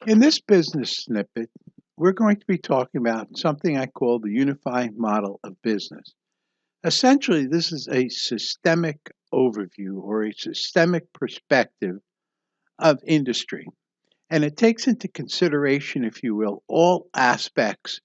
In this business snippet, we're going to be talking about something I call the Unifying Model of Business. Essentially, this is a systemic overview or a systemic perspective of industry, and it takes into consideration, if you will, all aspects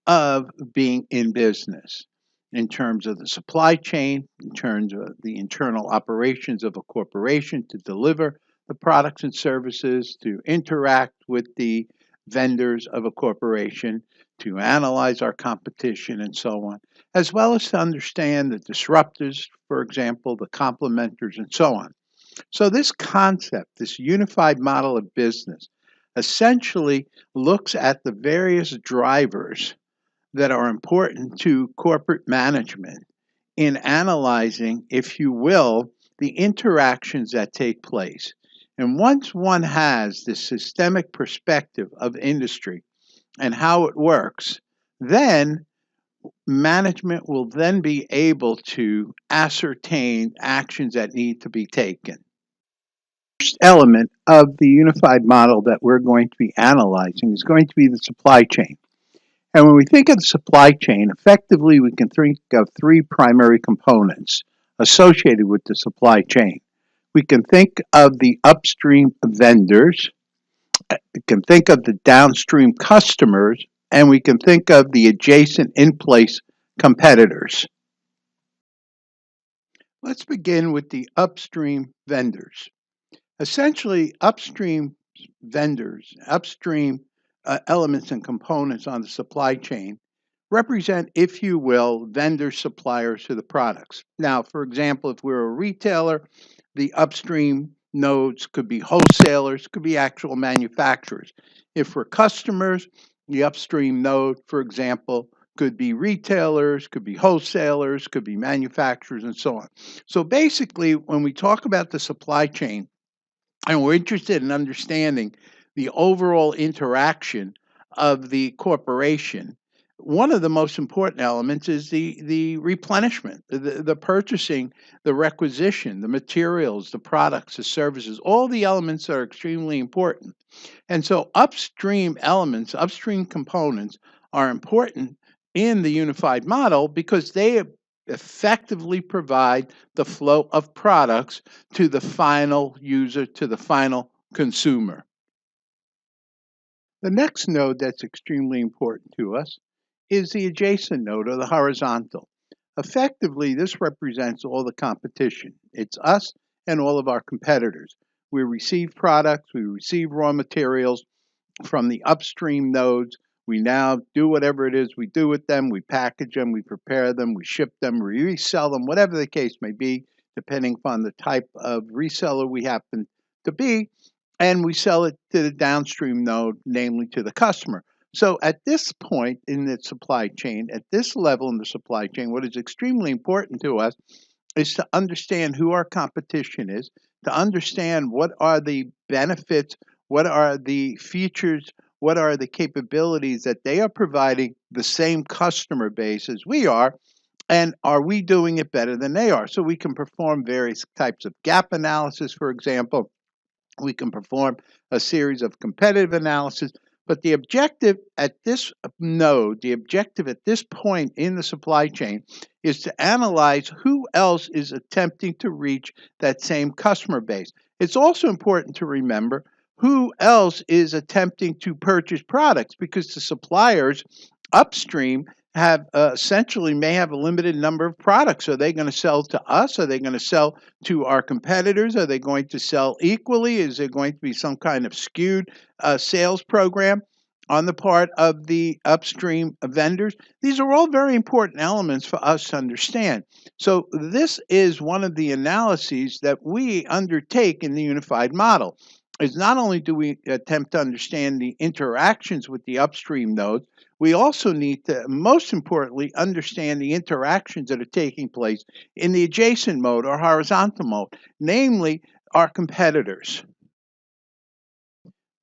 of being in business in terms of the supply chain, in terms of the internal operations of a corporation to deliver the products and services, to interact with the vendors of a corporation, to analyze our competition, and so on, as well as to understand the disruptors, for example, the complementers, and so on. So, this concept, this unified model of business, essentially looks at the various drivers that are important to corporate management in analyzing, if you will, the interactions that take place. And once one has this systemic perspective of industry and how it works, then management will then be able to ascertain actions that need to be taken. First element of the unified model that we're going to be analyzing is going to be the supply chain. And when we think of the supply chain, effectively we can think of three primary components associated with the supply chain. We can think of the upstream vendors, we can think of the downstream customers, and we can think of the adjacent in place competitors. Let's begin with the upstream vendors. Essentially, upstream vendors, upstream elements and components on the supply chain represent, if you will, vendor suppliers to the products. Now, for example, if we're a retailer, the upstream nodes could be wholesalers, could be actual manufacturers. If we're customers, the upstream node, for example, could be retailers, could be wholesalers, could be manufacturers, and so on. So basically, when we talk about the supply chain, and we're interested in understanding the overall interaction of the corporation, one of the most important elements is the replenishment, the purchasing, the requisition, the materials, the products, the services, all the elements are extremely important. And so upstream elements, upstream components are important in the unified model because they effectively provide the flow of products to the final user, to the final consumer. The next node that's extremely important to us is the adjacent node or the horizontal. Effectively, this represents all the competition. It's us and all of our competitors. We receive products, we receive raw materials from the upstream nodes. We now do whatever it is we do with them. We package them, we prepare them, we ship them, we resell them, whatever the case may be, depending upon the type of reseller we happen to be. And we sell it to the downstream node, namely to the customer. So at this point in the supply chain, at this level in the supply chain, what is extremely important to us is to understand who our competition is, to understand what are the benefits, what are the features, what are the capabilities that they are providing the same customer base as we are, and are we doing it better than they are? So we can perform various types of gap analysis, for example. We can perform a series of competitive analysis, but the objective at this node, the objective at this point in the supply chain is to analyze who else is attempting to reach that same customer base. It's also important to remember who else is attempting to purchase products because the suppliers upstream have essentially may have a limited number of products. Are they going to sell to us? Are they going to sell to our competitors? Are they going to sell equally? Is there going to be some kind of skewed sales program on the part of the upstream vendors? These are all very important elements for us to understand. So this is one of the analyses that we undertake in the unified model. Is not only do we attempt to understand the interactions with the upstream nodes, we also need to, most importantly, understand the interactions that are taking place in the adjacent mode or horizontal mode, namely our competitors.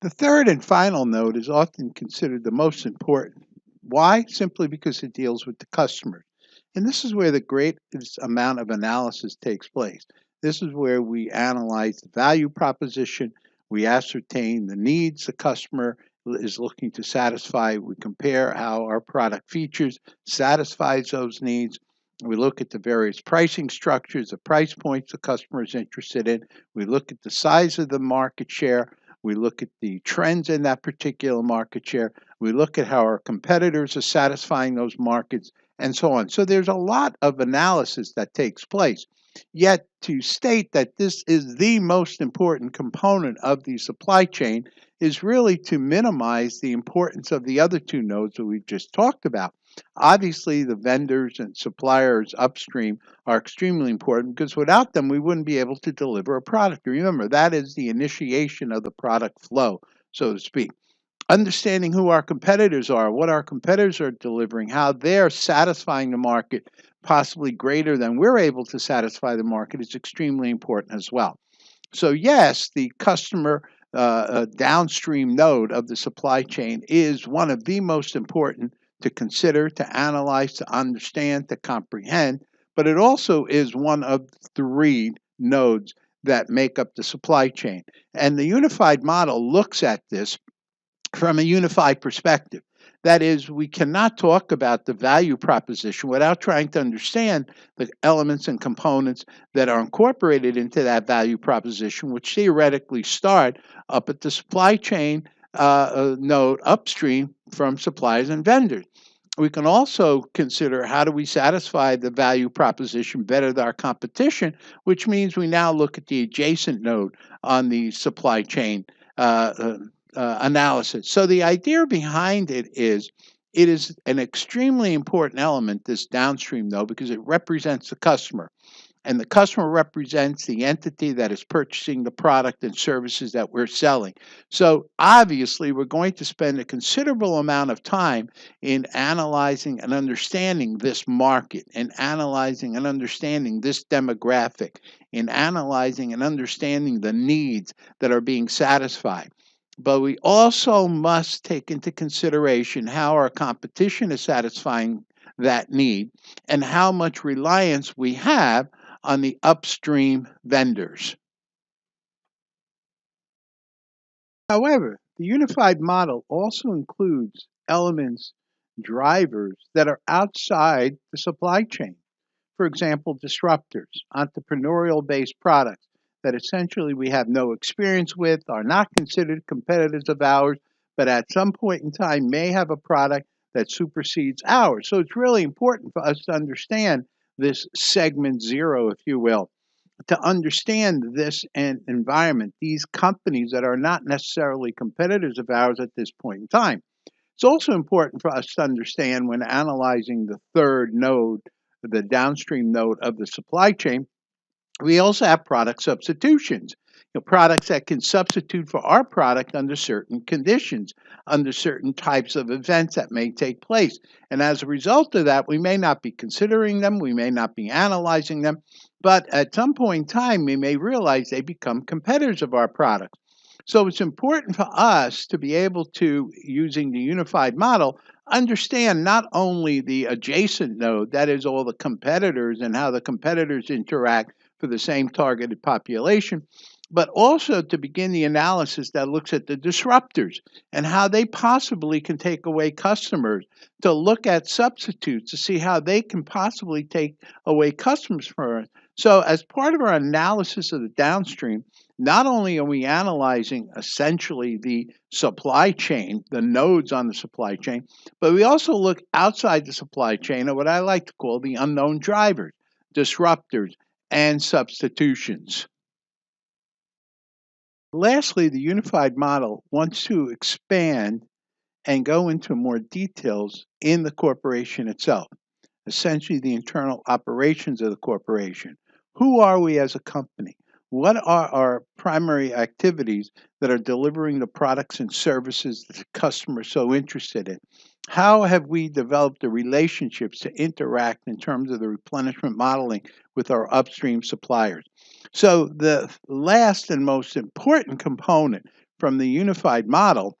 The third and final node is often considered the most important. Why? Simply because it deals with the customer. And this is where the greatest amount of analysis takes place. This is where we analyze the value proposition, We ascertain the needs the customer is looking to satisfy. We compare how our product features satisfies those needs. We look at the various pricing structures, the price points the customer is interested in. We look at the size of the market share. We look at the trends in that particular market share. We look at how our competitors are satisfying those markets and so on. So there's a lot of analysis that takes place. Yet to state that this is the most important component of the supply chain is really to minimize the importance of the other two nodes that we've just talked about. Obviously, the vendors and suppliers upstream are extremely important because without them, we wouldn't be able to deliver a product. Remember, that is the initiation of the product flow, so to speak. Understanding who our competitors are, what our competitors are delivering, how they're satisfying the market, possibly greater than we're able to satisfy the market, is extremely important as well. So, yes, the customer downstream node of the supply chain is one of the most important to consider, to analyze, to understand, to comprehend, but it also is one of three nodes that make up the supply chain. And the unified model looks at this from a unified perspective. That is, we cannot talk about the value proposition without trying to understand the elements and components that are incorporated into that value proposition, which theoretically start up at the supply chain node upstream from suppliers and vendors. We can also consider how do we satisfy the value proposition better than our competition, which means we now look at the adjacent node on the supply chain analysis. So the idea behind it is an extremely important element, this downstream node, because it represents the customer. And the customer represents the entity that is purchasing the product and services that we're selling. So obviously, we're going to spend a considerable amount of time in analyzing and understanding this market, in analyzing and understanding this demographic, in analyzing and understanding the needs that are being satisfied. But we also must take into consideration how our competition is satisfying that need and how much reliance we have on the upstream vendors. However, the unified model also includes elements, drivers that are outside the supply chain. For example, disruptors, entrepreneurial based products that essentially we have no experience with, are not considered competitors of ours, but at some point in time may have a product that supersedes ours. So it's really important for us to understand this segment zero, if you will, to understand this environment, these companies that are not necessarily competitors of ours at this point in time. It's also important for us to understand when analyzing the third node, the downstream node of the supply chain, we also have product substitutions. Products that can substitute for our product under certain conditions, under certain types of events that may take place. And as a result of that, we may not be considering them, we may not be analyzing them, but at some point in time, we may realize they become competitors of our product. So it's important for us to be able to, using the unified model, understand not only the adjacent node, that is all the competitors and how the competitors interact for the same targeted population, but also to begin the analysis that looks at the disruptors and how they possibly can take away customers, to look at substitutes to see how they can possibly take away customers from us. So as part of our analysis of the downstream, not only are we analyzing essentially the supply chain, the nodes on the supply chain, but we also look outside the supply chain at what I like to call the unknown drivers, disruptors, and substitutions. Lastly, the unified model wants to expand and go into more details in the corporation itself, essentially the internal operations of the corporation. Who are we as a company? What are our primary activities that are delivering the products and services that the customer is so interested in? How have we developed the relationships to interact in terms of the replenishment modeling with our upstream suppliers? So the last and most important component from the unified model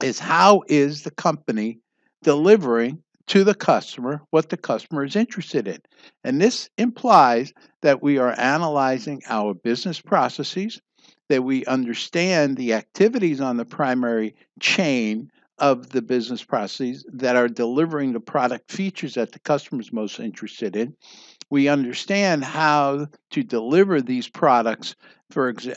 is how is the company delivering to the customer what the customer is interested in. And this implies that we are analyzing our business processes, that we understand the activities on the primary chain of the business processes that are delivering the product features that the customer is most interested in. We understand how to deliver these products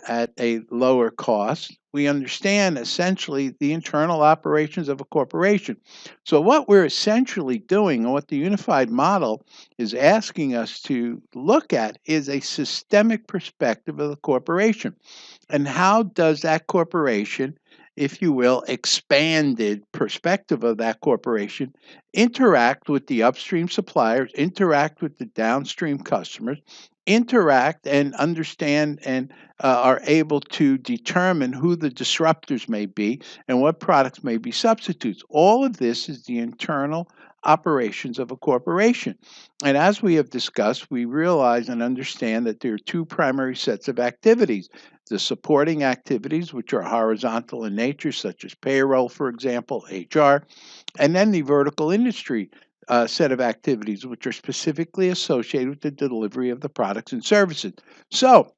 at a lower cost. We understand essentially the internal operations of a corporation. So, what we're essentially doing, and what the unified model is asking us to look at, is a systemic perspective of the corporation. And how does that corporation, if you will, expanded perspective of that corporation, interact with the upstream suppliers, interact with the downstream customers, interact and understand and are able to determine who the disruptors may be and what products may be substitutes. All of this is the internal operations of a corporation. And as we have discussed, we realize and understand that there are two primary sets of activities: the supporting activities, which are horizontal in nature, such as payroll, for example, HR, and then the vertical industry set of activities, which are specifically associated with the delivery of the products and services. So,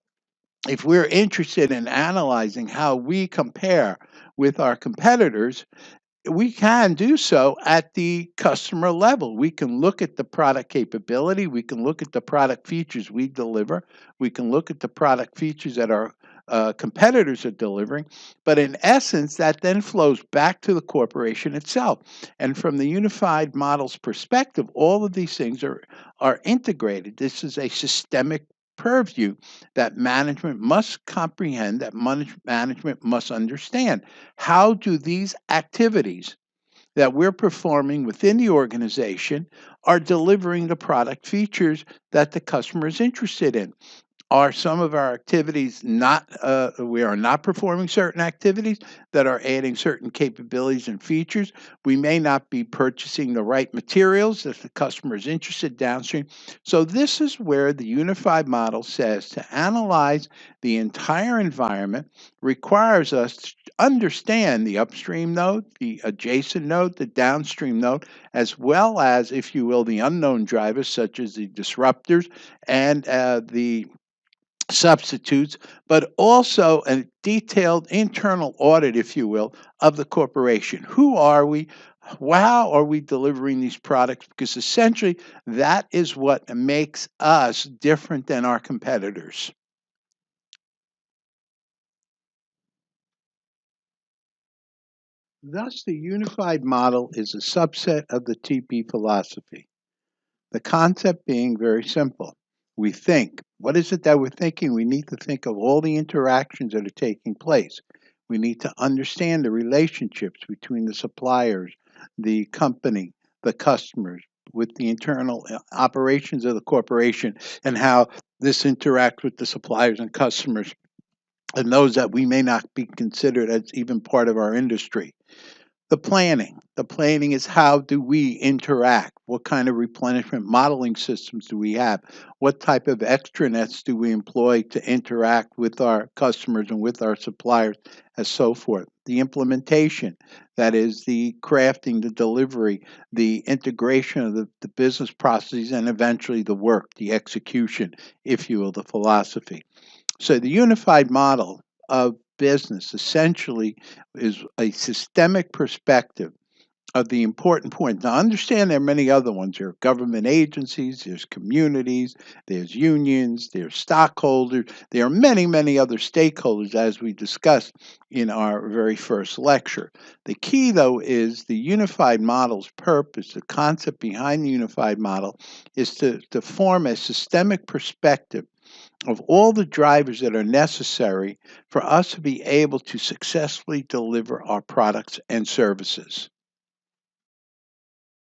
if we're interested in analyzing how we compare with our competitors, we can do so at the customer level. We can look at the product capability. We can look at the product features we deliver. We can look at the product features that our competitors are delivering. But in essence, that then flows back to the corporation itself. And from the unified model's perspective, all of these things are integrated. This is a systemic purview that management must comprehend, that management must understand. How do these activities that we're performing within the organization are delivering the product features that the customer is interested in? Are some of our activities not, we are not performing certain activities that are adding certain capabilities and features? We may not be purchasing the right materials that the customer is interested downstream. So this is where the unified model says to analyze the entire environment requires us to understand the upstream node, the adjacent node, the downstream node, as well as, if you will, the unknown drivers such as the disruptors and the substitutes, but also a detailed internal audit, if you will, of the corporation. Who are we? How are we delivering these products? Because essentially, that is what makes us different than our competitors. Thus, the unified model is a subset of the TP philosophy. The concept being very simple. We think. What is it that we're thinking? We need to think of all the interactions that are taking place. We need to understand the relationships between the suppliers, the company, the customers, with the internal operations of the corporation, and how this interacts with the suppliers and customers and those that we may not be considered as even part of our industry. The planning. The planning is how do we interact? What kind of replenishment modeling systems do we have? What type of extranets do we employ to interact with our customers and with our suppliers, and so forth? The implementation, that is the crafting, the delivery, the integration of the business processes, and eventually the work, the execution, if you will, the philosophy. So the unified model of business essentially is a systemic perspective of the important point. Now, understand there are many other ones. There are government agencies, there's communities, there's unions, there's stockholders. There are many, many other stakeholders, as we discussed in our very first lecture. The key, though, is the unified model's purpose. The concept behind the unified model is to form a systemic perspective of all the drivers that are necessary for us to be able to successfully deliver our products and services.